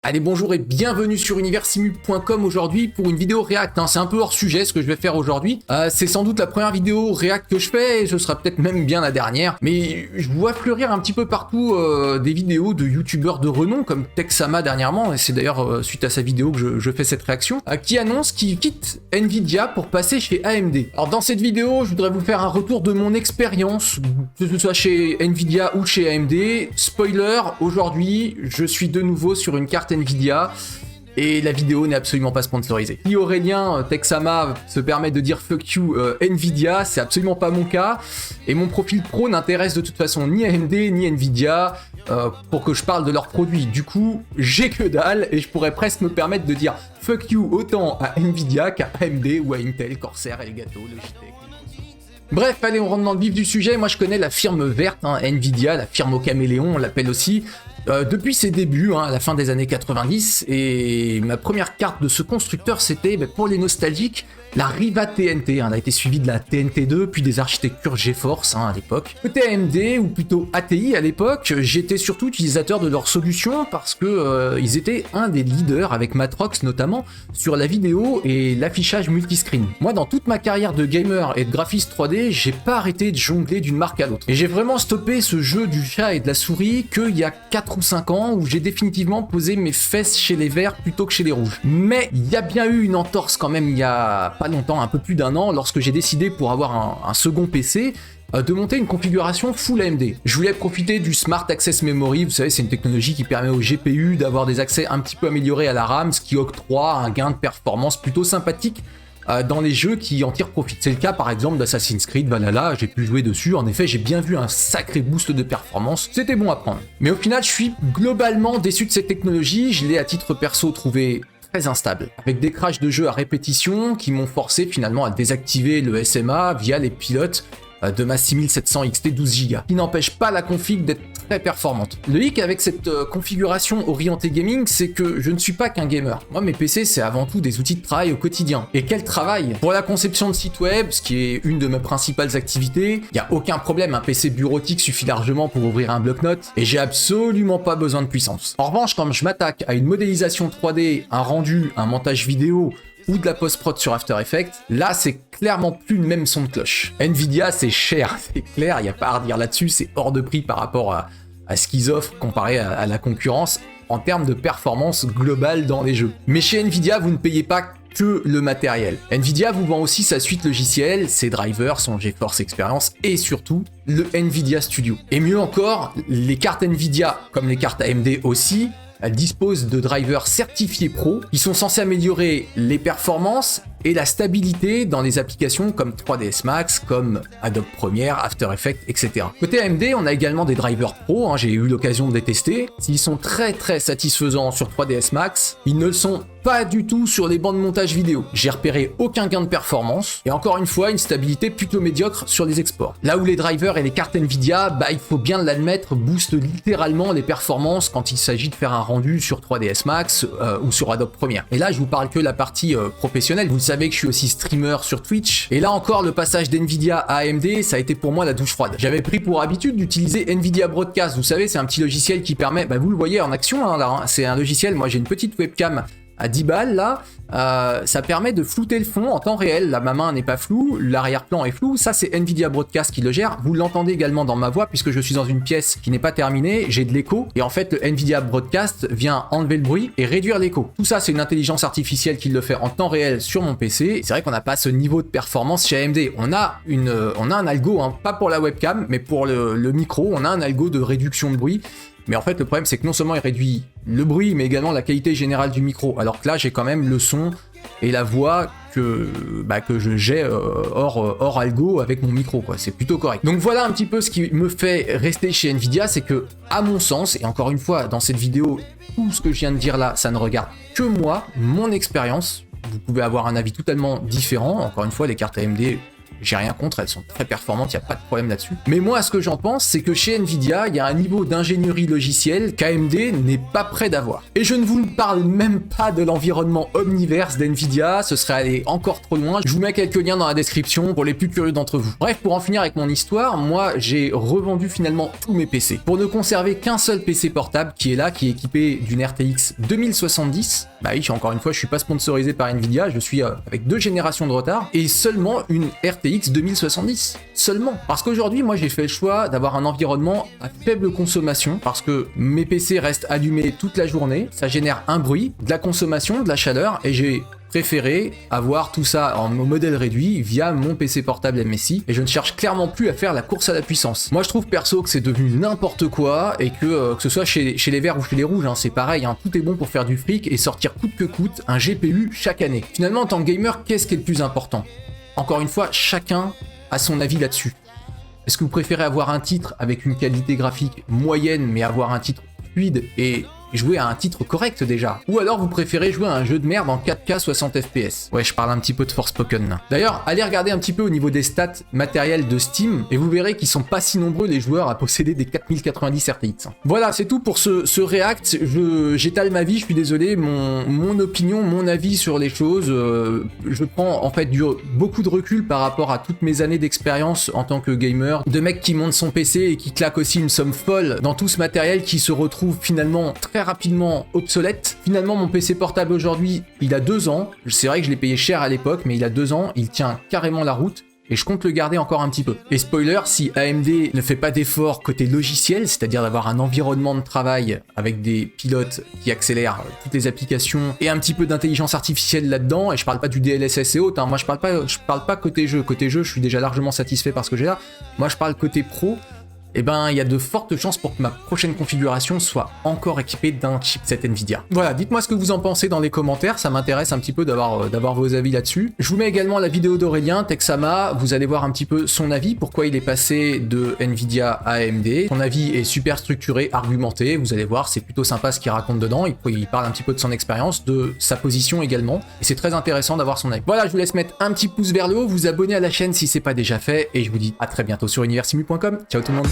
Allez, bonjour et bienvenue sur universimu.com aujourd'hui pour une vidéo React. C'est un peu hors sujet ce que je vais faire aujourd'hui. C'est sans doute la première vidéo React que je fais et ce sera peut-être même bien la dernière. Mais je vois fleurir un petit peu partout des vidéos de youtubeurs de renom comme Texama dernièrement, et c'est d'ailleurs suite à sa vidéo que je fais cette réaction, qui annonce qu'il quitte Nvidia pour passer chez AMD. Alors dans cette vidéo, je voudrais vous faire un retour de mon expérience, que ce soit chez Nvidia ou chez AMD. Spoiler, aujourd'hui, je suis de nouveau sur une carte Nvidia et la vidéo n'est absolument pas sponsorisée. Si Aurélien Texama se permet de dire fuck you Nvidia, c'est absolument pas mon cas et mon profil pro n'intéresse de toute façon ni AMD ni Nvidia pour que je parle de leurs produits. Du coup, j'ai que dalle et je pourrais presque me permettre de dire fuck you autant à Nvidia qu'à AMD ou à Intel, Corsair, Elgato, Logitech. Bref, allez, on rentre dans le vif du sujet. Moi, je connais la firme verte, Nvidia, la firme au caméléon, on l'appelle aussi, depuis ses débuts, à la fin des années 90. Et ma première carte de ce constructeur, c'était, pour les nostalgiques, la Riva TNT. Elle a été suivie de la TNT2, puis des architectures GeForce à l'époque. Côté AMD, ou plutôt ATI à l'époque, j'étais surtout utilisateur de leurs solutions parce que ils étaient un des leaders, avec Matrox notamment, sur la vidéo et l'affichage multiscreen. Moi, dans toute ma carrière de gamer et de graphiste 3D, j'ai pas arrêté de jongler d'une marque à l'autre. Et j'ai vraiment stoppé ce jeu du chat et de la souris qu'il y a 4 ou 5 ans où j'ai définitivement posé mes fesses chez les verts plutôt que chez les rouges. Mais il y a bien eu une entorse quand même il y a pas longtemps, un peu plus d'un an, lorsque j'ai décidé pour avoir un second PC de monter une configuration full AMD. Je voulais profiter du Smart Access Memory, vous savez c'est une technologie qui permet au GPU d'avoir des accès un petit peu améliorés à la RAM, ce qui octroie un gain de performance plutôt sympathique dans les jeux qui en tirent profit. C'est le cas par exemple d'Assassin's Creed Valhalla, j'ai pu jouer dessus, en effet j'ai bien vu un sacré boost de performance, c'était bon à prendre. Mais au final je suis globalement déçu de cette technologie, je l'ai à titre perso trouvé très instable, avec des crashs de jeux à répétition qui m'ont forcé finalement à désactiver le SMA via les pilotes de ma 6700 XT 12Go, qui n'empêche pas la config d'être très performante. Le hic avec cette configuration orientée gaming, c'est que je ne suis pas qu'un gamer. Moi, mes PC, c'est avant tout des outils de travail au quotidien. Et quel travail! Pour la conception de sites web, ce qui est une de mes principales activités, il n'y a aucun problème, un PC bureautique suffit largement pour ouvrir un bloc-notes, et j'ai absolument pas besoin de puissance. En revanche, quand je m'attaque à une modélisation 3D, un rendu, un montage vidéo, ou de la post-prod sur After Effects, là c'est clairement plus le même son de cloche. Nvidia c'est cher, c'est clair, il n'y a pas à redire là-dessus, c'est hors de prix par rapport à ce qu'ils offrent comparé à la concurrence en termes de performance globale dans les jeux. Mais chez Nvidia, vous ne payez pas que le matériel. Nvidia vous vend aussi sa suite logicielle, ses drivers, son GeForce Experience et surtout le Nvidia Studio. Et mieux encore, les cartes Nvidia, comme les cartes AMD aussi, elles disposent de drivers certifiés pro qui sont censés améliorer les performances et la stabilité dans les applications comme 3ds Max, comme Adobe Premiere, After Effects, etc. Côté AMD, on a également des drivers pro, j'ai eu l'occasion de les tester. S'ils sont très satisfaisants sur 3ds Max, ils ne le sont pas du tout sur les bancs de montage vidéo. J'ai repéré aucun gain de performance et encore une fois une stabilité plutôt médiocre sur les exports. Là où les drivers et les cartes Nvidia, il faut bien l'admettre, boostent littéralement les performances quand il s'agit de faire un rendu sur 3ds Max ou sur Adobe Premiere. Et là je vous parle que la partie professionnelle, vous le savez que je suis aussi streamer sur Twitch et là encore le passage d'Nvidia à AMD, ça a été pour moi la douche froide. J'avais pris pour habitude d'utiliser Nvidia Broadcast, vous savez c'est un petit logiciel qui permet, vous le voyez en action c'est un logiciel, moi j'ai une petite webcam à 10 balles là, ça permet de flouter le fond en temps réel, là ma main n'est pas floue, l'arrière-plan est flou, ça c'est Nvidia Broadcast qui le gère, vous l'entendez également dans ma voix puisque je suis dans une pièce qui n'est pas terminée, j'ai de l'écho, et en fait le Nvidia Broadcast vient enlever le bruit et réduire l'écho. Tout ça c'est une intelligence artificielle qui le fait en temps réel sur mon PC, c'est vrai qu'on n'a pas ce niveau de performance chez AMD, on a un algo, pas pour la webcam, mais pour le micro, on a un algo de réduction de bruit. Mais en fait, le problème, c'est que non seulement il réduit le bruit, mais également la qualité générale du micro. Alors que là, j'ai quand même le son et la voix que j'ai hors algo avec mon micro, quoi. C'est plutôt correct. Donc voilà un petit peu ce qui me fait rester chez Nvidia, c'est que, à mon sens, et encore une fois, dans cette vidéo, tout ce que je viens de dire là, ça ne regarde que moi, mon expérience. Vous pouvez avoir un avis totalement différent. Encore une fois, les cartes AMD, j'ai rien contre, elles sont très performantes, il n'y a pas de problème là-dessus. Mais moi, ce que j'en pense, c'est que chez Nvidia, il y a un niveau d'ingénierie logicielle qu'AMD n'est pas prêt d'avoir. Et je ne vous parle même pas de l'environnement Omniverse d'Nvidia, ce serait aller encore trop loin. Je vous mets quelques liens dans la description pour les plus curieux d'entre vous. Bref, pour en finir avec mon histoire, moi, j'ai revendu finalement tous mes PC pour ne conserver qu'un seul PC portable qui est là, qui est équipé d'une RTX 2070. Bah oui, encore une fois, je suis pas sponsorisé par Nvidia, je suis avec 2 générations de retard et seulement une RTX 2070. Seulement. Parce qu'aujourd'hui, moi, j'ai fait le choix d'avoir un environnement à faible consommation parce que mes PC restent allumés toute la journée, ça génère un bruit, de la consommation, de la chaleur et j'ai préféré avoir tout ça en modèle réduit via mon PC portable MSI et je ne cherche clairement plus à faire la course à la puissance. Moi je trouve perso que c'est devenu n'importe quoi et que ce soit chez les verts ou chez les rouges, hein, c'est pareil, hein, tout est bon pour faire du fric et sortir coûte que coûte un GPU chaque année. Finalement en tant que gamer, qu'est-ce qui est le plus important? Encore une fois, chacun a son avis là-dessus. Est-ce que vous préférez avoir un titre avec une qualité graphique moyenne mais avoir un titre fluide et jouer à un titre correct déjà? Ou alors vous préférez jouer à un jeu de merde en 4K 60 FPS? Ouais, je parle un petit peu de Forspoken. D'ailleurs, allez regarder un petit peu au niveau des stats matérielles de Steam et vous verrez qu'ils sont pas si nombreux les joueurs à posséder des 4090 RTX. Voilà, c'est tout pour ce React. J'étale ma vie, je suis désolé, mon opinion, mon avis sur les choses. Je prends en fait beaucoup de recul par rapport à toutes mes années d'expérience en tant que gamer, de mec qui monte son PC et qui claque aussi une somme folle dans tout ce matériel qui se retrouve finalement très rapidement obsolète. Finalement, mon PC portable aujourd'hui, il a 2 ans. C'est vrai que je l'ai payé cher à l'époque, mais il a 2 ans. Il tient carrément la route. Et je compte le garder encore un petit peu. Et spoiler, si AMD ne fait pas d'effort côté logiciel, c'est-à-dire d'avoir un environnement de travail avec des pilotes qui accélèrent toutes les applications et un petit peu d'intelligence artificielle là-dedans, et je parle pas du DLSS et autres, hein, moi je parle pas côté jeu. Côté jeu, je suis déjà largement satisfait par ce que j'ai là. Moi je parle côté pro. Eh ben, il y a de fortes chances pour que ma prochaine configuration soit encore équipée d'un chipset Nvidia. Voilà, dites-moi ce que vous en pensez dans les commentaires, ça m'intéresse un petit peu d'avoir vos avis là-dessus. Je vous mets également la vidéo d'Aurélien, Texama, vous allez voir un petit peu son avis, pourquoi il est passé de Nvidia à AMD. Son avis est super structuré, argumenté, vous allez voir, c'est plutôt sympa ce qu'il raconte dedans, il parle un petit peu de son expérience, de sa position également, et c'est très intéressant d'avoir son avis. Voilà, je vous laisse mettre un petit pouce vers le haut, vous abonner à la chaîne si c'est pas déjà fait, et je vous dis à très bientôt sur universimu.com. Ciao tout le monde.